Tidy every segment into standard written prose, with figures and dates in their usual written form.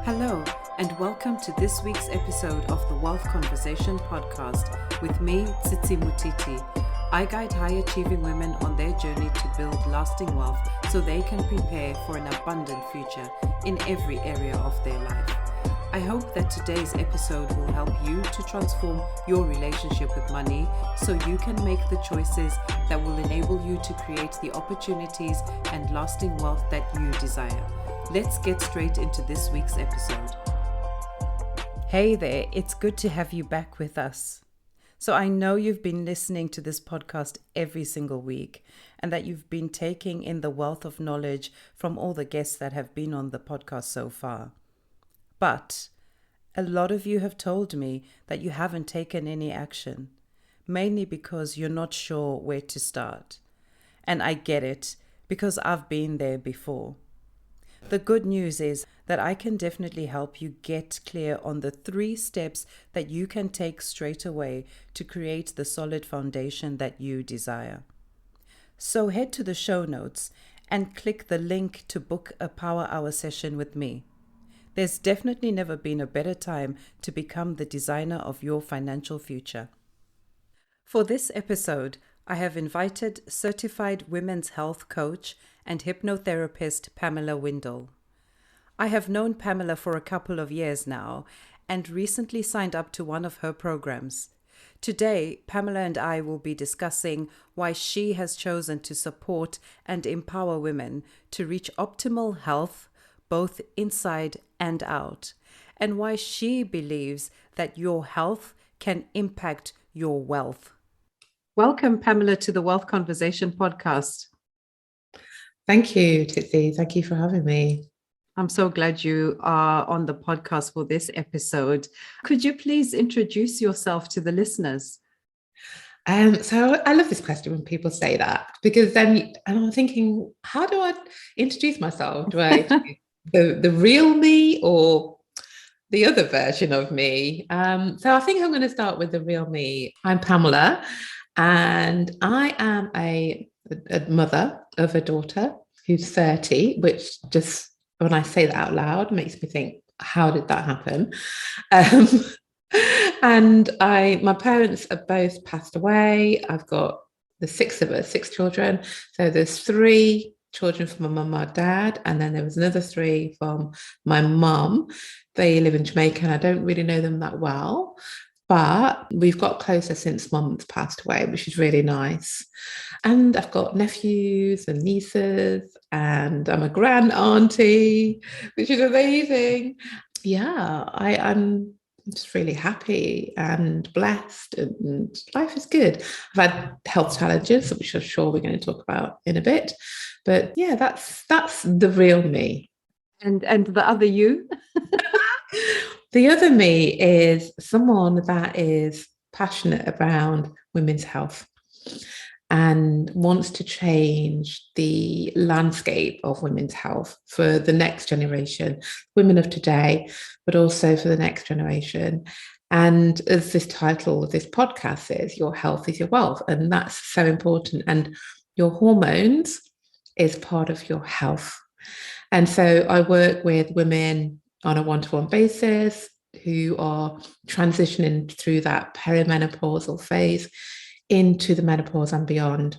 Hello, and welcome to this week's episode of the Wealth Conversation podcast with me, Tsitsi Mutiti. I guide high-achieving women on their journey to build lasting wealth so they can prepare for an abundant future in every area of their life. I hope that today's episode will help you to transform your relationship with money so you can make the choices that will enable you to create the opportunities and lasting wealth that you desire. Let's get straight into this week's episode. Hey there, it's good to have you back with us. So I know you've been listening to this podcast every single week and that you've been taking in the wealth of knowledge from all the guests that have been on the podcast so far. But a lot of you have told me that you haven't taken any action, mainly because you're not sure where to start. And I get it, because I've been there before. The good news is that I can definitely help you get clear on the 3 steps that you can take straight away to create the solid foundation that you desire. So head to the show notes and click the link to book a Power Hour session with me. There's definitely never been a better time to become the designer of your financial future. For this episode, I have invited certified women's health coach and hypnotherapist Pamela Windle. I have known Pamela for a couple of years now and recently signed up to one of her programs. Today, Pamela and I will be discussing why she has chosen to support and empower women to reach optimal health, both inside and out, and why she believes that your health can impact your wealth. Welcome, Pamela, to the Wealth Conversation podcast. Thank you, Titsy. Thank you for having me. I'm so glad you are on the podcast for this episode. Could you please introduce yourself to the listeners? So I love this question when people say that, because then I'm thinking, how do I introduce myself? Do I the real me or the other version of me? So I think I'm going to start with the real me. I'm Pamela, and I am a mother of a daughter who's 30, which just, when I say that out loud, makes me think, how did that happen? And my parents are both passed away. I've got the 6 of us, 6 children. So there's 3 children from my mum and dad, and then there was another 3 from my mum. They live in Jamaica, and I don't really know them that well, but we've got closer since mum's passed away, which is really nice. And I've got nephews and nieces, and I'm a grand auntie, which is amazing. Yeah, I'm just really happy and blessed, and life is good. I've had health challenges, which I'm sure we're going to talk about in a bit. But yeah, that's the real me. And the other you? The other me is someone that is passionate around women's health and wants to change the landscape of women's health for the next generation, women of today, but also for the next generation. And as this title of this podcast says, your health is your wealth. And that's so important. And your hormones is part of your health. And so I work with women on a one-to-one basis who are transitioning through that perimenopausal phase into the menopause and beyond,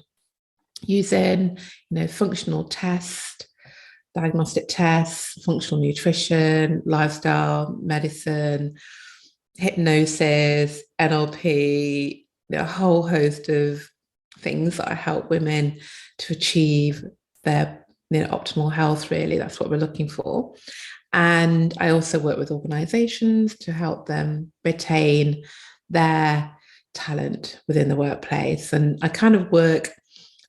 using functional tests, diagnostic tests, functional nutrition, lifestyle medicine, hypnosis, NLP, a whole host of things that I help women to achieve their optimal health. Really, that's what we're looking for. And I also work with organizations to help them retain their talent within the workplace. And I kind of work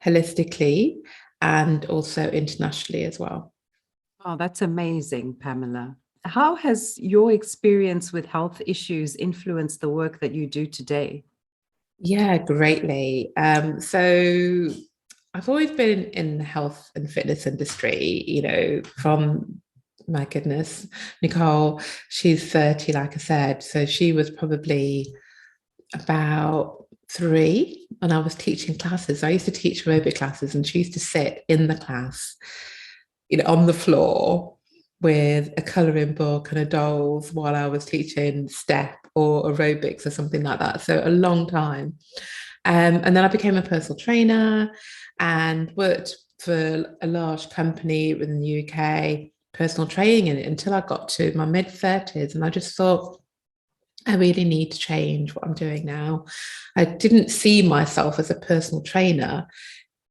holistically and also internationally as well. Oh, that's amazing, Pamela. How has your experience with health issues influenced the work that you do today? Yeah, greatly. So I've always been in the health and fitness industry, from, my goodness, Nicole, she's 30, like I said. So she was probably about 3 when I was teaching classes. I used to teach aerobic classes, and she used to sit in the class, on the floor with a colouring book and a dolls while I was teaching step or aerobics or something like that. So a long time. And then I became a personal trainer and worked for a large company within the UK, personal training in it until I got to my mid 30s. And I just thought, I really need to change what I'm doing now. I didn't see myself as a personal trainer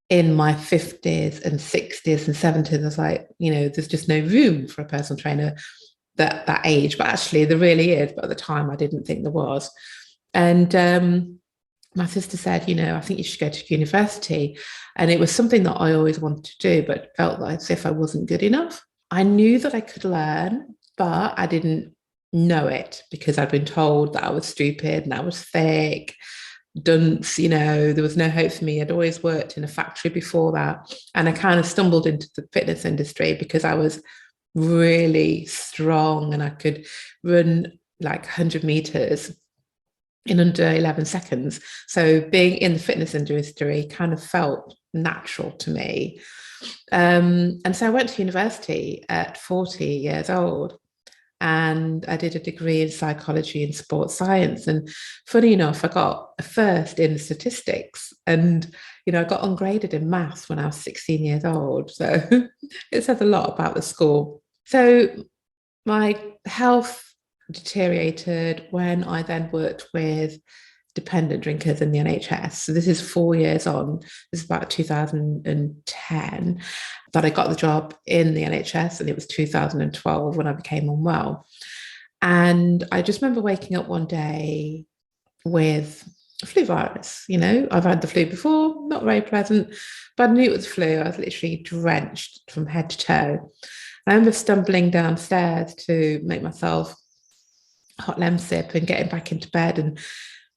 in my 50s and 60s and 70s. I was like, there's just no room for a personal trainer that age. But actually, there really is. But at the time, I didn't think there was. And my sister said, I think you should go to university. And it was something that I always wanted to do, but felt like as if I wasn't good enough. I knew that I could learn, but I didn't know it because I'd been told that I was stupid and I was thick, dunce, there was no hope for me. I'd always worked in a factory before that. And I kind of stumbled into the fitness industry because I was really strong and I could run like 100 meters in under 11 seconds. So being in the fitness industry kind of felt natural to me. And so I went to university at 40 years old and I did a degree in psychology and sports science. And funny enough, I got a first in statistics and, I got ungraded in maths when I was 16 years old. So it says a lot about the school. So my health deteriorated when I then worked with dependent drinkers in the NHS. So this is 4 years on. This is about 2010 that I got the job in the NHS, and it was 2012 when I became unwell. And I just remember waking up one day with a flu virus. I've had the flu before, not very pleasant, but I knew it was flu. I was literally drenched from head to toe. I remember stumbling downstairs to make myself hot Lemsip and getting back into bed. And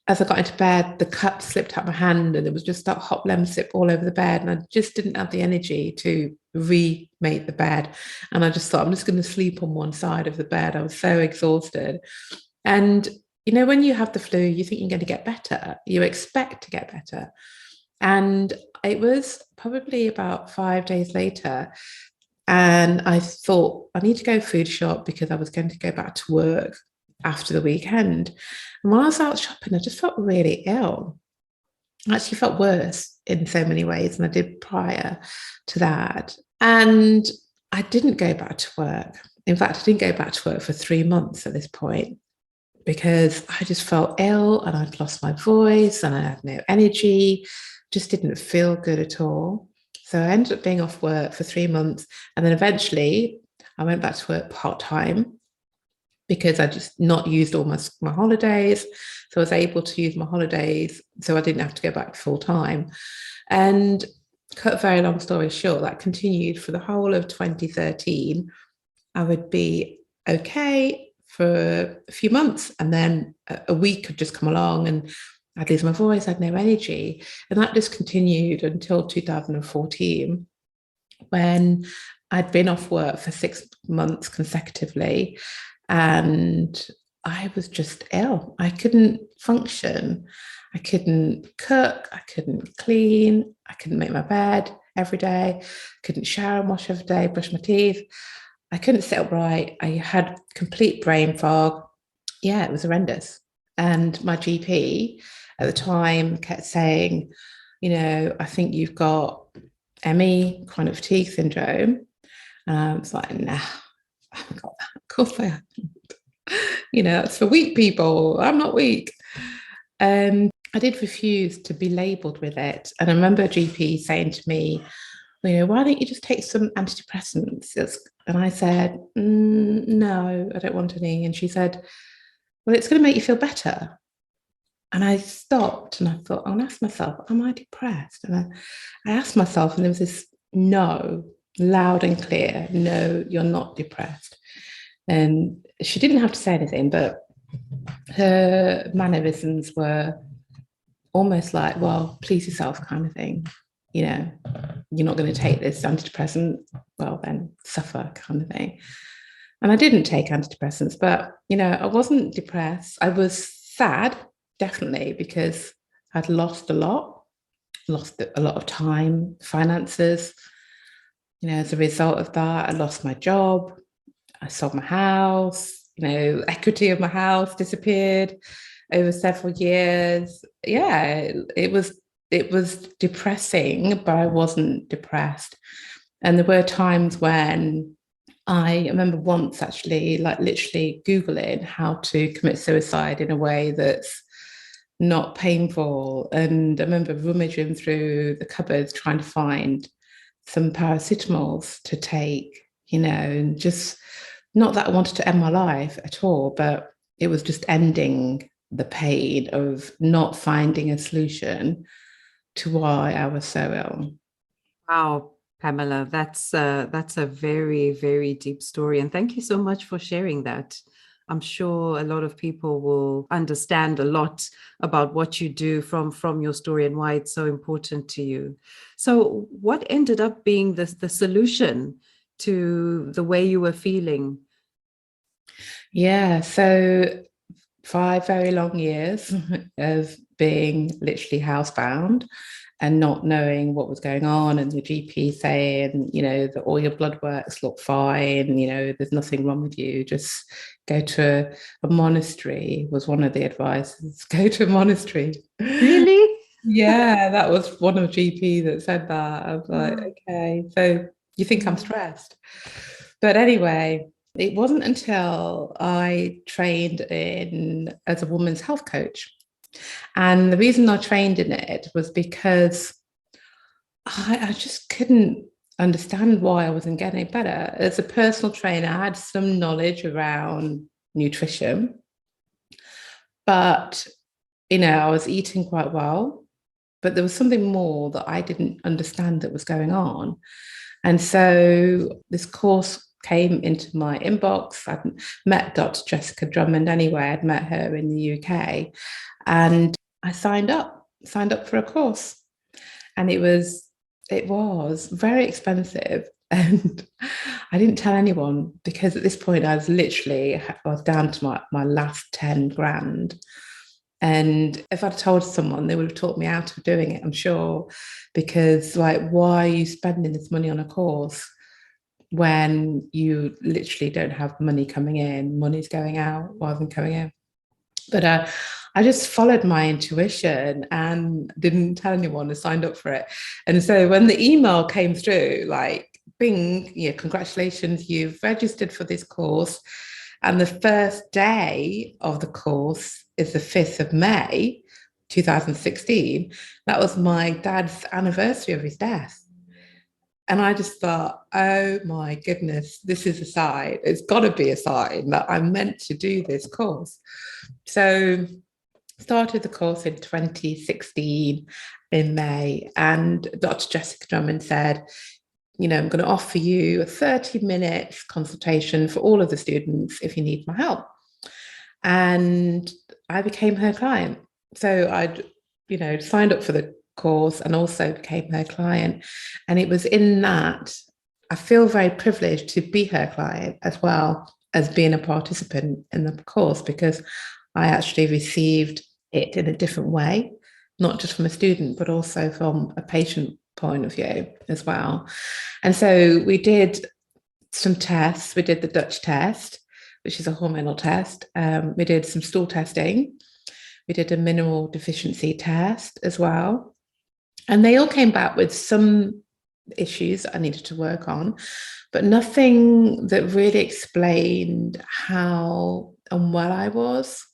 as I got into bed, the cup slipped out my hand and there was just that hot Lemsip all over the bed. And I just didn't have the energy to remake the bed. And I just thought, I'm just going to sleep on one side of the bed. I was so exhausted. And, when you have the flu, you think you're going to get better. You expect to get better. And it was probably about 5 days later. And I thought, I need to go food shop because I was going to go back to work after the weekend. And when I was out shopping, I just felt really ill. I actually felt worse in so many ways than I did prior to that. And I didn't go back to work. In fact, I didn't go back to work for 3 months at this point because I just felt ill and I'd lost my voice and I had no energy, just didn't feel good at all. So I ended up being off work for 3 months. And then eventually I went back to work part-time because I just not used all my holidays. So I was able to use my holidays so I didn't have to go back full-time. And cut a very long story short, that continued for the whole of 2013. I would be okay for a few months and then a week would just come along and I'd lose my voice, I had no energy. And that just continued until 2014 when I'd been off work for 6 months consecutively and I was just ill. I couldn't function. I couldn't cook. I couldn't clean. I couldn't make my bed every day. I couldn't shower and wash every day, brush my teeth. I couldn't sit upright. I had complete brain fog. Yeah, it was horrendous. And my GP at the time kept saying, I think you've got ME, chronic fatigue syndrome. And I was like, nah, I haven't got that. Of course I haven't. It's for weak people. I'm not weak. I did refuse to be labelled with it. And I remember a GP saying to me, why don't you just take some antidepressants? And I said, no, I don't want any. And she said, well, it's going to make you feel better. And I stopped and I thought, I'll ask myself, am I depressed? And I asked myself, and there was this no, loud and clear, no, you're not depressed. And she didn't have to say anything, but her mannerisms were almost like, well, please yourself kind of thing. You're not going to take this antidepressant, well, then suffer kind of thing. And I didn't take antidepressants, but, I wasn't depressed. I was sad, definitely, because I'd lost a lot of time, finances. As a result of that, I lost my job. I sold my house, equity of my house disappeared over several years. Yeah, it was depressing, but I wasn't depressed. And there were times when I remember once actually, like literally Googling how to commit suicide in a way that's not painful. And I remember rummaging through the cupboards trying to find some paracetamols to take, and just not that I wanted to end my life at all, but it was just ending the pain of not finding a solution to why I was so ill. Wow, Pamela, that's a very, very deep story. And thank you so much for sharing that. I'm sure a lot of people will understand a lot about what you do from your story and why it's so important to you. So what ended up being the solution to the way you were feeling? Yeah, so 5 very long years of being literally housebound and not knowing what was going on, and the GP saying, that all your blood works look fine, there's nothing wrong with you, just go to a monastery was one of the advices. Go to a monastery. Really? Yeah, that was one of the GP that said that. I was like, okay, so you think I'm stressed. But anyway, it wasn't until I trained in as a woman's health coach. And the reason I trained in it was because I just couldn't understand why I wasn't getting better. As a personal trainer, I had some knowledge around nutrition, but I was eating quite well, but there was something more that I didn't understand that was going on. And so this course came into my inbox. I'd met Dr. Jessica Drummond anyway. I'd met her in the UK, and I signed up for a course, and it was very expensive. And I didn't tell anyone because at this point I was down to my last 10 grand. And if I'd told someone, they would have talked me out of doing it, I'm sure, because like, why are you spending this money on a course when you literally don't have money coming in? Money's going out rather than coming in. But I just followed my intuition and didn't tell anyone. I signed up for it. And so when the email came through, like, bing, congratulations, you've registered for this course. And the first day of the course is the 5th of May, 2016. That was my dad's anniversary of his death. And I just thought, oh my goodness, this is a sign. It's got to be a sign that I'm meant to do this course. So started the course in 2016 in May, and Dr. Jessica Drummond said, I'm going to offer you a 30 minutes consultation for all of the students if you need my help. And I became her client. So I'd, signed up for the course and also became her client. And it was in that I feel very privileged to be her client as well as being a participant in the course, because I actually received it in a different way, not just from a student, but also from a patient point of view as well. And so we did some tests. We did the Dutch test, which is a hormonal test. We did some stool testing. We did a mineral deficiency test as well. And they all came back with some issues I needed to work on, but nothing that really explained how unwell I was.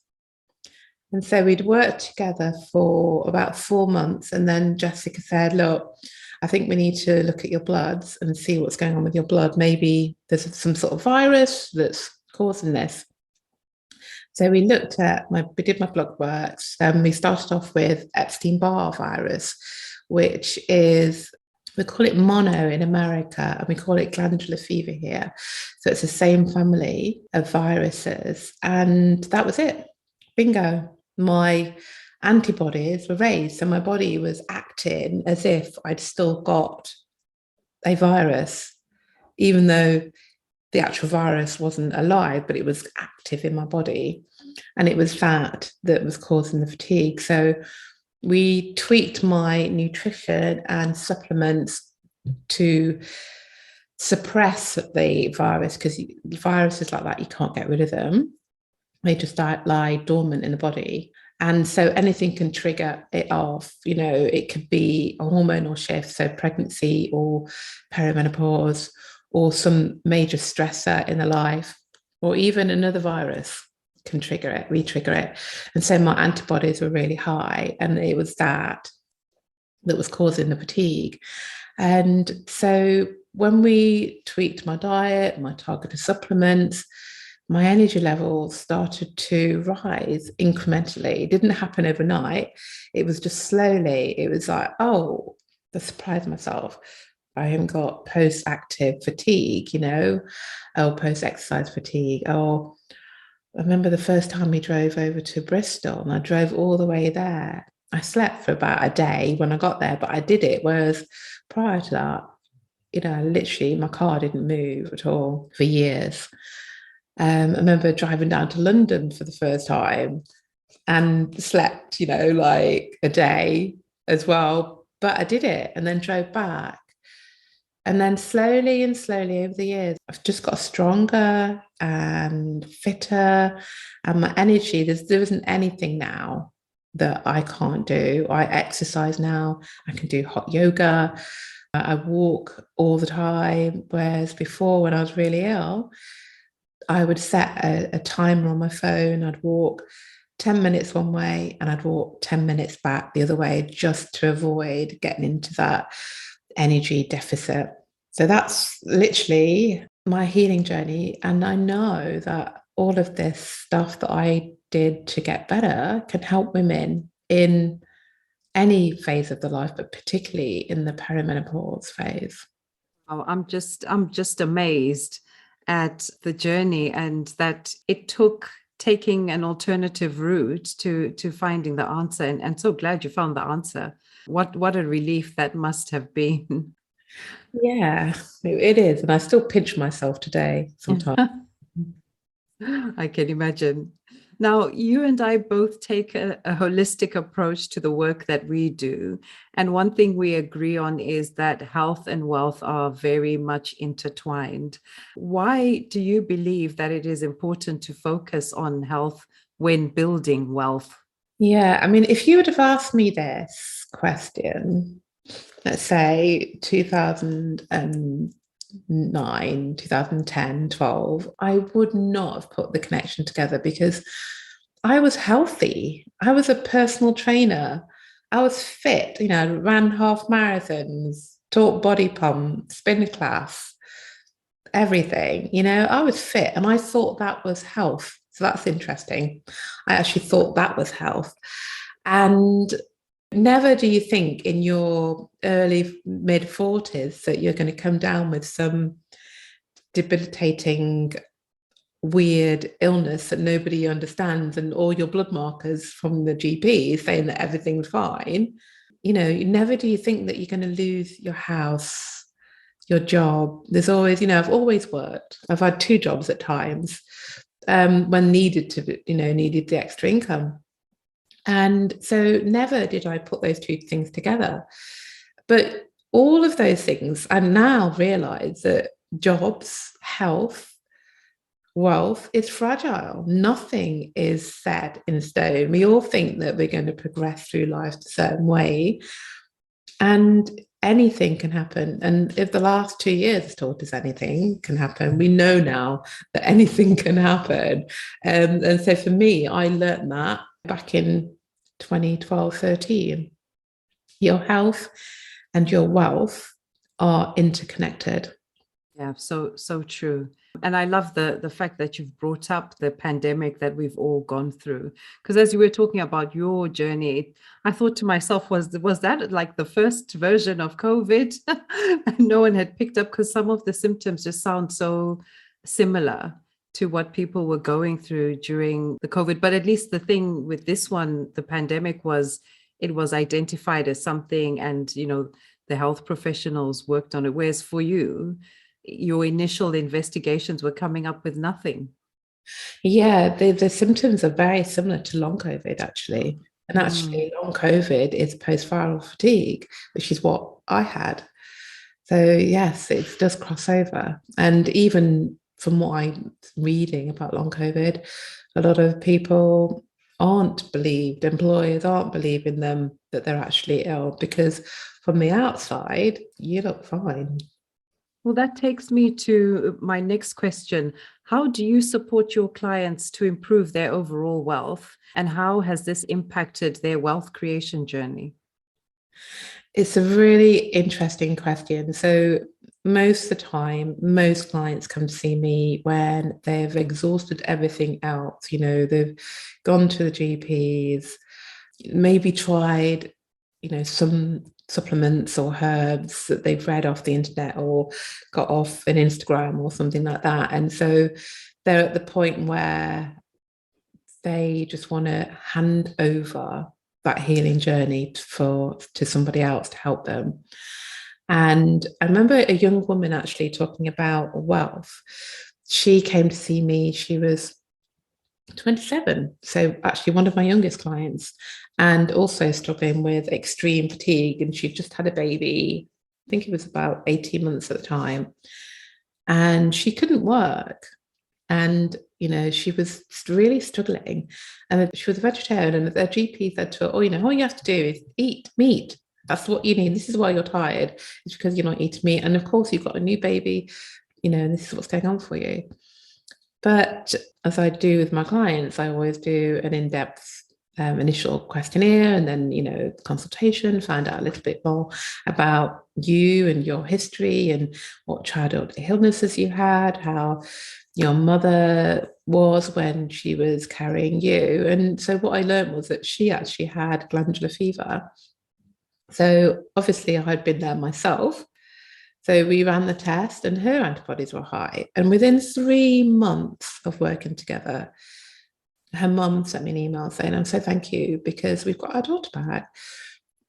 And so we'd worked together for about 4 months. And then Jessica said, look, I think we need to look at your bloods and see what's going on with your blood. Maybe there's some sort of virus that's causing this. So we did my blood works. We started off with Epstein-Barr virus, which is, we call it mono in America, and we call it glandular fever here. So it's the same family of viruses. And that was it. Bingo. My antibodies were raised. So my body was acting as if I'd still got a virus, even though the actual virus wasn't alive, but it was active in my body. And it was that was causing the fatigue. So we tweaked my nutrition and supplements to suppress the virus, because viruses like that, you can't get rid of them. They just lie dormant in the body. And so anything can trigger it off. It could be a hormonal shift, so pregnancy or perimenopause, or some major stressor in the life, or even another virus can trigger it, re-trigger it. And so my antibodies were really high, and it was that was causing the fatigue. And so when we tweaked my diet, my targeted supplements, my energy levels started to rise incrementally. It didn't happen overnight. It was just slowly. It was like, oh, I surprised myself. I haven't got post-active fatigue, post-exercise fatigue. Oh, I remember the first time we drove over to Bristol, and I drove all the way there. I slept for about a day when I got there, but I did it. Whereas prior to that, literally my car didn't move at all for years. I remember driving down to London for the first time and slept, like a day as well. But I did it and then drove back. And then slowly and slowly over the years, I've just got stronger and fitter. And my energy, there isn't anything now that I can't do. I exercise now. I can do hot yoga. I walk all the time. Whereas before, when I was really ill, I would set a timer on my phone. I'd walk 10 minutes one way and I'd walk 10 minutes back the other way, just to avoid getting into that energy deficit. So that's literally my healing journey. And I know that all of this stuff that I did to get better can help women in any phase of the life, but particularly in the perimenopause phase. Oh, I'm just amazed at the journey, and that it took taking an alternative route to finding the answer. And so glad you found the answer. What a relief that must have been. Yeah, it is. And I still pinch myself today sometimes. I can imagine. Now, you and I both take a holistic approach to the work that we do. And one thing we agree on is that health and wealth are very much intertwined. Why do you believe that it is important to focus on health when building wealth? Yeah, I mean, if you would have asked me this question, let's say 2009, 2010, 12, I would not have put the connection together, because I was healthy. I was a personal trainer. I was fit, ran half marathons, taught body pump, spin class, everything. I was fit, and I thought that was health. So that's interesting. I actually thought that was health. And never do you think in your early mid 40s that you're going to come down with some debilitating, weird illness that nobody understands, and all your blood markers from the GP saying that everything's fine. Never do you think that you're going to lose your house, your job. There's always, I've always worked. I've had 2 jobs at times when needed the extra income. And so never did I put those 2 things together. But all of those things, I now realize that jobs, health, wealth is fragile. Nothing is set in stone. We all think that we're going to progress through life a certain way, and anything can happen. And if the last 2 years has taught us anything can happen, we know now that anything can happen. And so for me, I learned that back in 2012, 13. Your health and your wealth are interconnected. Yeah, so true. And I love the fact that you've brought up the pandemic that we've all gone through. Because as you were talking about your journey, I thought to myself, was that like the first version of COVID? And no one had picked up, because some of the symptoms just sound so similar to what people were going through during the COVID. But at least the thing with this one, the pandemic, was it was identified as something, and, the health professionals worked on it. Whereas for you, your initial investigations were coming up with nothing. Yeah, the symptoms are very similar to long COVID, actually. And actually, long COVID is post-viral fatigue, which is what I had. So yes, it does cross over. And even from what I'm reading about long COVID, a lot of people aren't believed, employers aren't believing them that they're actually ill, because from the outside, you look fine. Well, that takes me to my next question. How do you support your clients to improve their overall wealth? And how has this impacted their wealth creation journey? It's a really interesting question. So, most of the time, most clients come to see me when they've exhausted everything else. They've gone to the GPs, maybe tried, some supplements or herbs that they've read off the internet or got off an Instagram or something like that. And so they're at the point where they just want to hand over that healing journey to somebody else to help them. And I remember a young woman actually talking about wealth. She came to see me. She was 27, so actually one of my youngest clients, and also struggling with extreme fatigue. And she'd just had a baby. I think it was about 18 months at the time. And she couldn't work. And, she was really struggling. And she was a vegetarian, and their GP said to her, oh, all you have to do is eat meat. That's what you need. This is why you're tired. It's because you're not eating meat. And of course, you've got a new baby, and this is what's going on for you. But as I do with my clients, I always do an in-depth initial questionnaire, and then, consultation, find out a little bit more about you and your history and what childhood illnesses you had, how your mother was when she was carrying you. And so what I learned was that she actually had glandular fever. So obviously I had been there myself. So we ran the test and her antibodies were high. And within 3 months of working together, her mum sent me an email saying, I'm so thank you, because we've got our daughter back.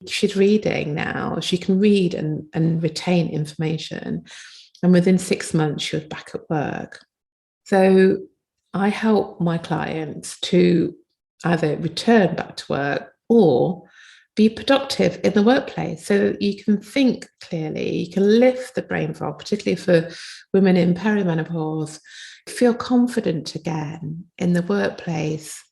She's reading now. She can read and retain information. And within 6 months, she was back at work. So I help my clients to either return back to work or be productive in the workplace so that you can think clearly, you can lift the brain fog, particularly for women in perimenopause, feel confident again in the workplace,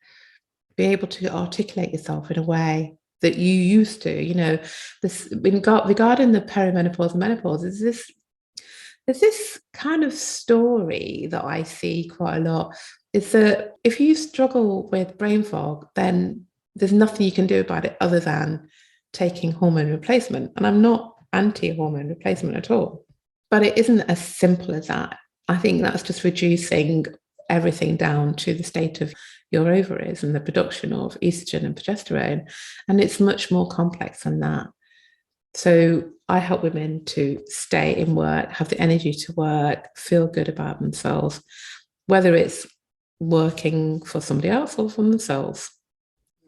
be able to articulate yourself in a way that you used to. This regarding the perimenopause and menopause, there's this kind of story that I see quite a lot, is that if you struggle with brain fog, then there's nothing you can do about it other than taking hormone replacement. And I'm not anti-hormone replacement at all, but it isn't as simple as that. I think that's just reducing everything down to the state of your ovaries and the production of estrogen and progesterone. And it's much more complex than that. So I help women to stay in work, have the energy to work, feel good about themselves, whether it's working for somebody else or for themselves.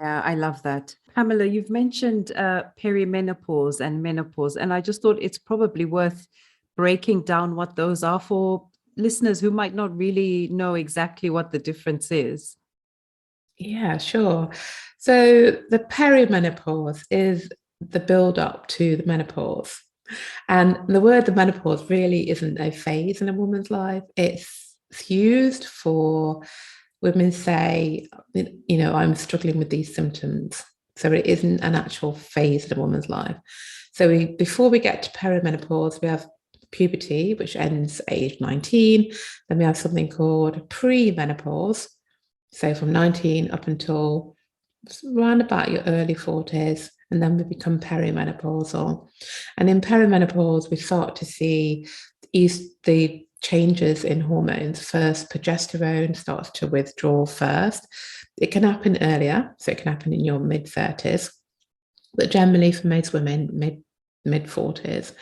Yeah, I love that. Pamela, you've mentioned perimenopause and menopause, and I just thought it's probably worth breaking down what those are for listeners who might not really know exactly what the difference is. Yeah, sure. So the perimenopause is the build up to the menopause. And the word the menopause really isn't a phase in a woman's life. It's used for women say, I'm struggling with these symptoms. So it isn't an actual phase in a woman's life. So before we get to perimenopause, we have puberty, which ends age 19. Then we have something called premenopause. So from 19 up until around about your early 40s, and then we become perimenopausal. And in perimenopause, we start to see the changes in hormones. First, progesterone starts to withdraw first. It can happen earlier, so it can happen in your mid-30s, but generally for most women, mid-40s.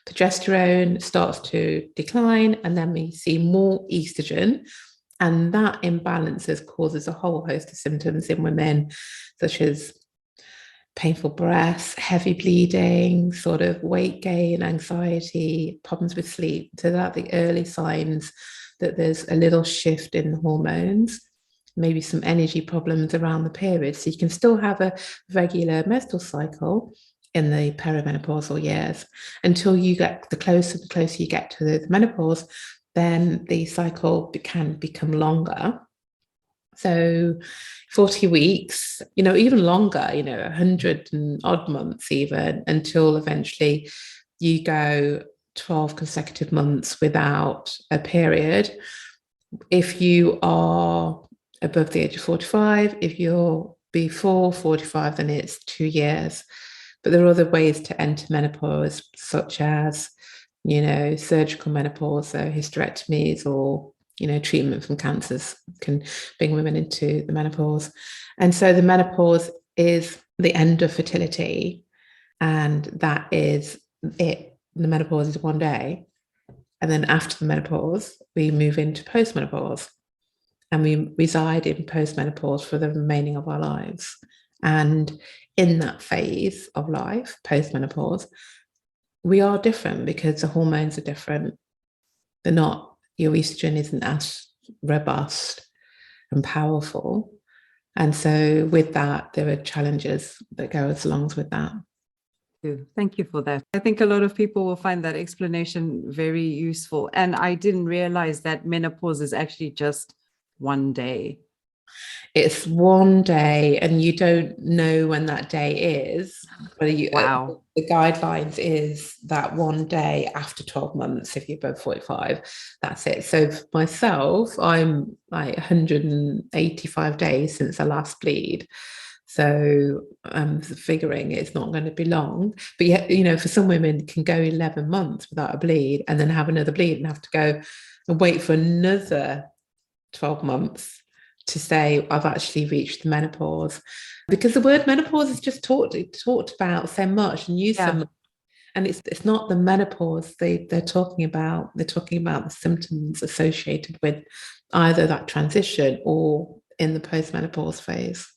Progesterone starts to decline, and then we see more estrogen, and that imbalances causes a whole host of symptoms in women, such as painful breasts, heavy bleeding, sort of weight gain, anxiety, problems with sleep. So that are the early signs that there's a little shift in the hormones, maybe some energy problems around the period. So you can still have a regular menstrual cycle. in the perimenopausal years until you get the closer you get to the menopause, then the cycle can become longer. So 40 weeks, even longer, 100 and odd months even, until eventually you go 12 consecutive months without a period. If you are above the age of 45, if you're before 45, then it's 2 years. But there are other ways to enter menopause, such as, surgical menopause, so hysterectomies, or, treatment from cancers can bring women into the menopause. And so the menopause is the end of fertility, and that is it. The menopause is one day. And then after the menopause, we move into postmenopause, and we reside in postmenopause for the remaining of our lives. And in that phase of life, postmenopause, we are different because the hormones are different. They're not, your estrogen isn't as robust and powerful. And so with that, there are challenges that go along with that. Thank you for that. I think a lot of people will find that explanation very useful. And I didn't realize that menopause is actually just one day. It's one day, and you don't know when that day is. Wow. The guidelines is that one day after 12 months, if you're above 45, that's it. So for myself, I'm like 185 days since the last bleed. So I'm figuring it's not going to be long. But yet, for some women, it can go 11 months without a bleed and then have another bleed and have to go and wait for another 12 months to say I've actually reached the menopause, because the word menopause is just talked about so much and used so much. And it's not the menopause they're talking about. They're talking about the symptoms associated with either that transition or in the postmenopause phase.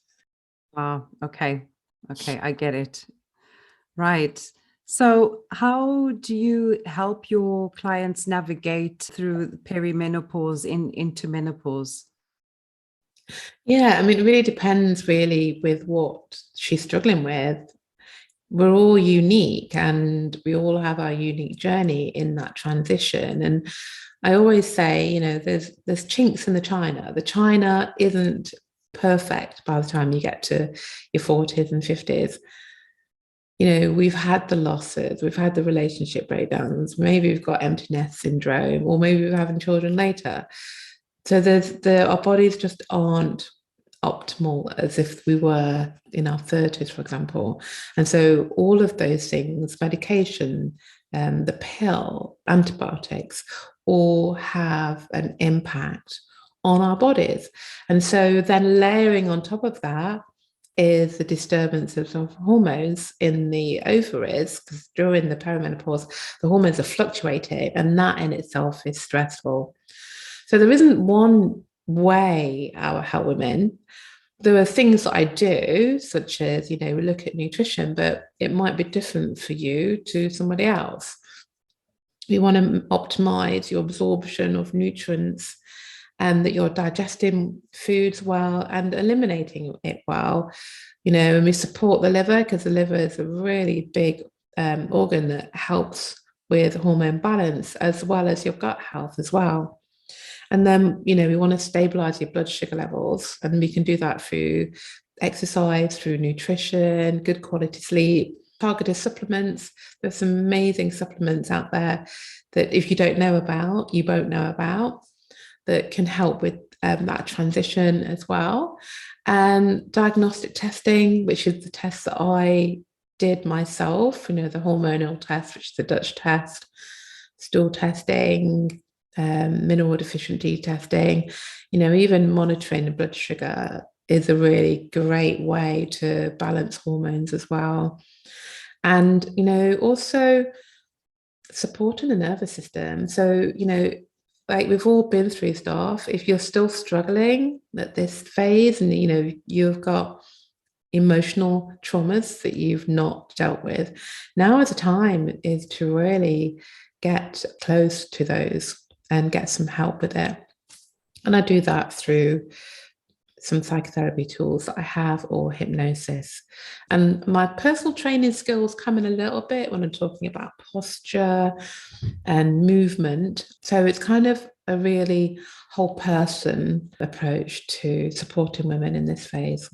Wow. Okay, I get it. Right. So how do you help your clients navigate through perimenopause into menopause? Yeah, I mean, it really depends with what she's struggling with. We're all unique, and we all have our unique journey in that transition. And I always say, there's chinks in the china. The china isn't perfect by the time you get to your 40s and 50s. We've had the losses, we've had the relationship breakdowns, maybe we've got empty nest syndrome, or maybe we're having children later. So our bodies just aren't optimal as if we were in our 30s, for example. And so all of those things, medication, the pill, antibiotics, all have an impact on our bodies. And so then layering on top of that is the disturbances of hormones in the ovaries, because during the perimenopause, the hormones are fluctuating, and that in itself is stressful. So there isn't one way I will help women. There are things that I do, such as, we look at nutrition, but it might be different for you to somebody else. We want to optimize your absorption of nutrients, and that you're digesting foods well and eliminating it well. And we support the liver, because the liver is a really big organ that helps with hormone balance, as well as your gut health as well. And then, we want to stabilize your blood sugar levels, and we can do that through exercise, through nutrition, good quality sleep, targeted supplements. There's some amazing supplements out there that if you don't know about, you won't know about, that can help with that transition as well. And diagnostic testing, which is the test that I did myself, the hormonal test, which is the Dutch test, stool testing, mineral deficiency testing, even monitoring the blood sugar is a really great way to balance hormones as well. And, also supporting the nervous system. So, like we've all been through stuff. If you're still struggling at this phase, and, you've got emotional traumas that you've not dealt with, now is the time is to really get close to those and get some help with it. And I do that through some psychotherapy tools that I have, or hypnosis. And my personal training skills come in a little bit when I'm talking about posture and movement. So it's kind of a really whole person approach to supporting women in this phase.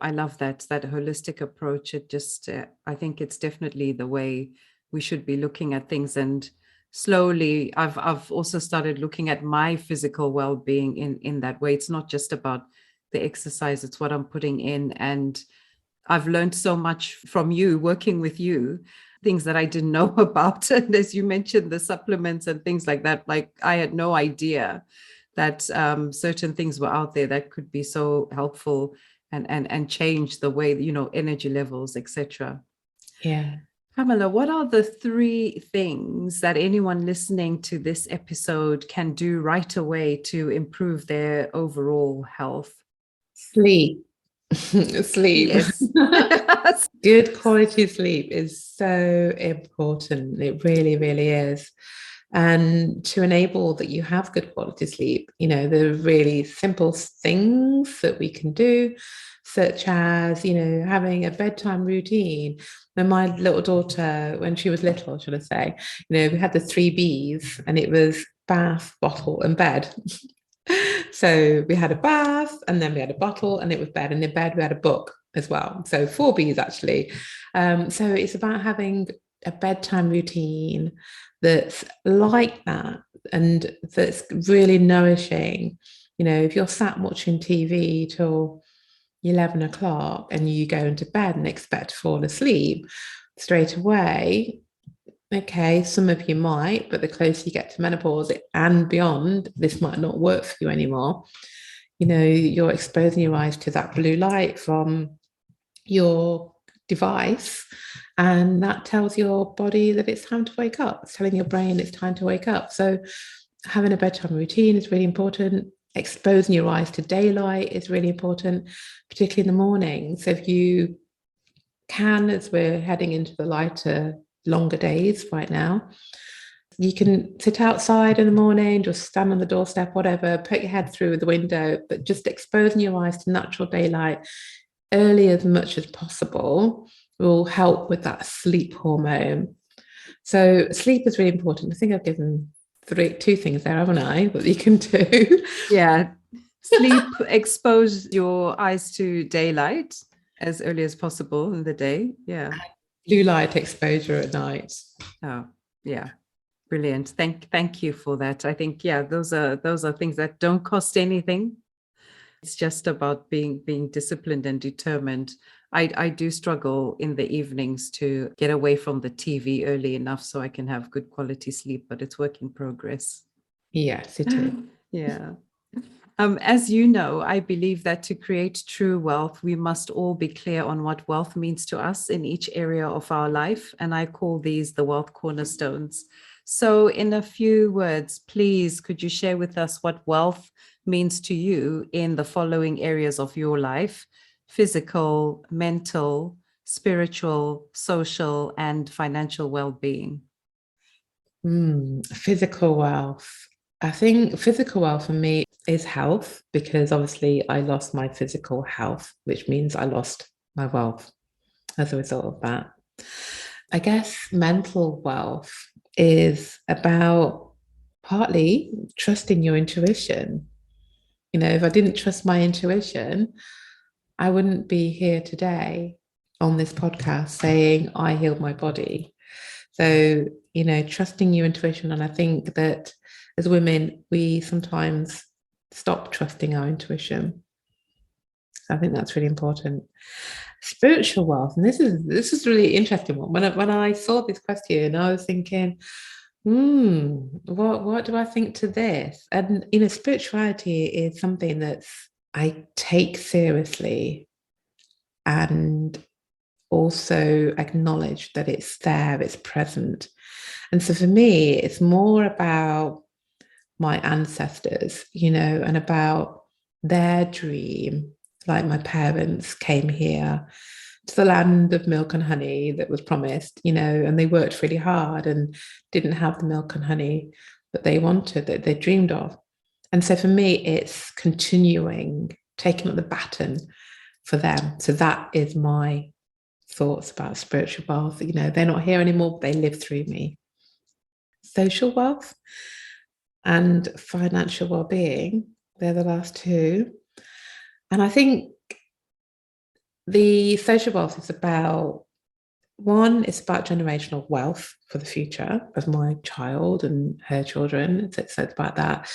I love that holistic approach. It just, I think it's definitely the way we should be looking at things. And slowly, I've also started looking at my physical well-being in that way. It's not just about the exercise, it's what I'm putting in. And I've learned so much from you, working with you, things that I didn't know about. And as you mentioned, the supplements and things like that, like I had no idea that certain things were out there that could be so helpful and change the way, energy levels, etc. Yeah. Pamela, what are the 3 things that anyone listening to this episode can do right away to improve their overall health? Sleep. Sleep. Yes. Good quality sleep is so important. It really, really is. And to enable that you have good quality sleep, there are really simple things that we can do, such as, having a bedtime routine. When my little daughter, when she was little, should I say, we had the 3 Bs, and it was bath, bottle, and bed. So we had a bath, and then we had a bottle, and it was bed. And in bed, we had a book as well. So 4 Bs actually. So it's about having a bedtime routine that's like that and that's really nourishing. If you're sat watching TV till 11 o'clock and you go into bed and expect to fall asleep straight away, okay, some of you might, but the closer you get to menopause and beyond, this might not work for you anymore. You're exposing your eyes to that blue light from your device, and that tells your body that it's time to wake up. It's telling your brain it's time to wake up. So having a bedtime routine is really important. Exposing your eyes to daylight is really important, particularly in the morning. So if you can, as we're heading into the lighter, longer days right now, you can sit outside in the morning, just stand on the doorstep, whatever, put your head through the window, but just exposing your eyes to natural daylight early as much as possible will help with that sleep hormone. So sleep is really important. I think I've given 2 things there, haven't I, that you can do? Yeah. Sleep, expose your eyes to daylight as early as possible in the day. Yeah. Blue light exposure at night. Oh, yeah. Brilliant. Thank you for that. I think, yeah, those are things that don't cost anything. It's just about being disciplined and determined. I do struggle in the evenings to get away from the TV early enough so I can have good quality sleep, but it's work in progress. Yes, it is. Yeah. As you know, I believe that to create true wealth, we must all be clear on what wealth means to us in each area of our life. And I call these the Wealth Cornerstones. So in a few words, please, could you share with us what wealth means to you in the following areas of your life: physical, mental, spiritual, social, and financial well-being? Physical wealth. I think physical wealth for me is health, because obviously I lost my physical health, which means I lost my wealth as a result of that. I guess mental wealth is about partly trusting your intuition. If I didn't trust my intuition, I wouldn't be here today on this podcast saying I healed my body. So, trusting your intuition. And I think that as women, we sometimes stop trusting our intuition. So I think that's really important. Spiritual wealth, and this is really interesting one. When I saw this question, I was thinking, what do I think to this? And spirituality is something that I take seriously, and also acknowledge that it's there, it's present. And so for me, it's more about my ancestors, and about their dream. Like my parents came here to the land of milk and honey that was promised, and they worked really hard and didn't have the milk and honey that they wanted, that they dreamed of. And so for me, it's continuing taking up the baton for them. So that is my thoughts about spiritual wealth. They're not here anymore, but they live through me. Social wealth and financial well-being, they're the last two. And I think the social wealth is about, one, it's about generational wealth for the future of my child and her children. So it's about that.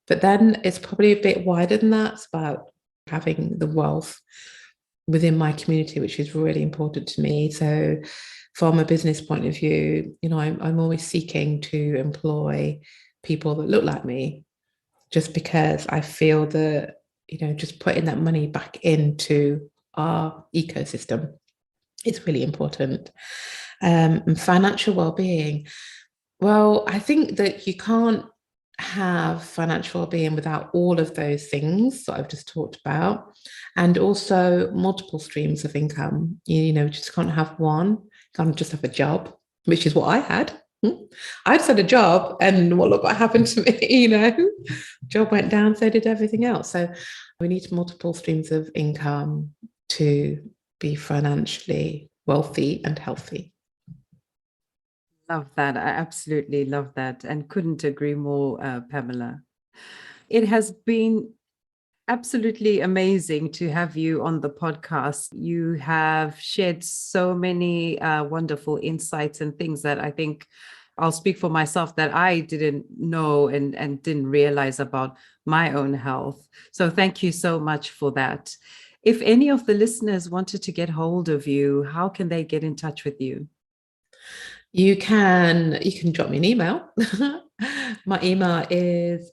But then it's probably a bit wider than that. It's about having the wealth within my community, which is really important to me. So from a business point of view, I'm always seeking to employ people that look like me, just because I feel that, just putting that money back into our ecosystem is really important. And financial well-being, well, I think that you can't have financial well-being without all of those things that I've just talked about, and also multiple streams of income. You just can't have one. You can't just have a job, which is what I had. I just had a job, and look what happened to me. Job went down, so did everything else. So we need multiple streams of income to be financially wealthy and healthy. Love that. I absolutely love that, and couldn't agree more, Pamela. It has been absolutely amazing to have you on the podcast. You have shared so many wonderful insights and things that I think, I'll speak for myself, that I didn't know and didn't realize about my own health. So thank you so much for that. If any of the listeners wanted to get hold of you, how can they get in touch with you? You can drop me an email. My email is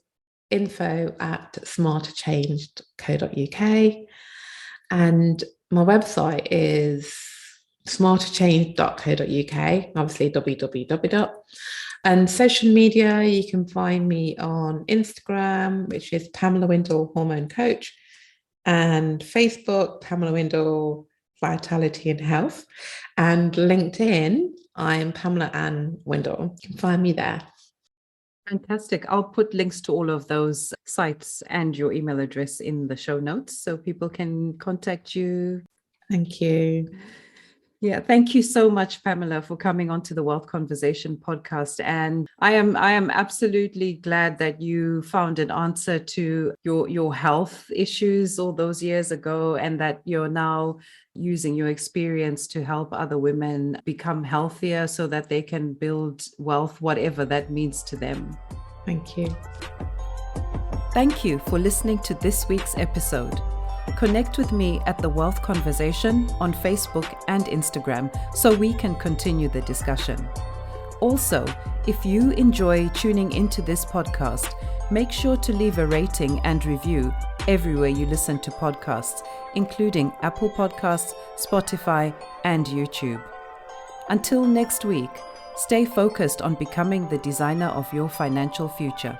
info@smarterchange.co.uk, and my website is smarterchange.co.uk, obviously www. And social media, you can find me on Instagram, which is Pamela Windle Hormone Coach, and Facebook, Pamela Windle Vitality and Health, and LinkedIn, I'm Pamela Ann Windle. You can find me there. Fantastic. I'll put links to all of those sites and your email address in the show notes so people can contact you. Thank you. Yeah, thank you so much, Pamela, for coming on to the Wealth Conversation podcast. And I am absolutely glad that you found an answer to your health issues all those years ago, and that you're now using your experience to help other women become healthier so that they can build wealth, whatever that means to them. Thank you. Thank you for listening to this week's episode. Connect with me at The Wealth Conversation on Facebook and Instagram so we can continue the discussion. Also, if you enjoy tuning into this podcast, make sure to leave a rating and review everywhere you listen to podcasts, including Apple Podcasts, Spotify, and YouTube. Until next week, stay focused on becoming the designer of your financial future.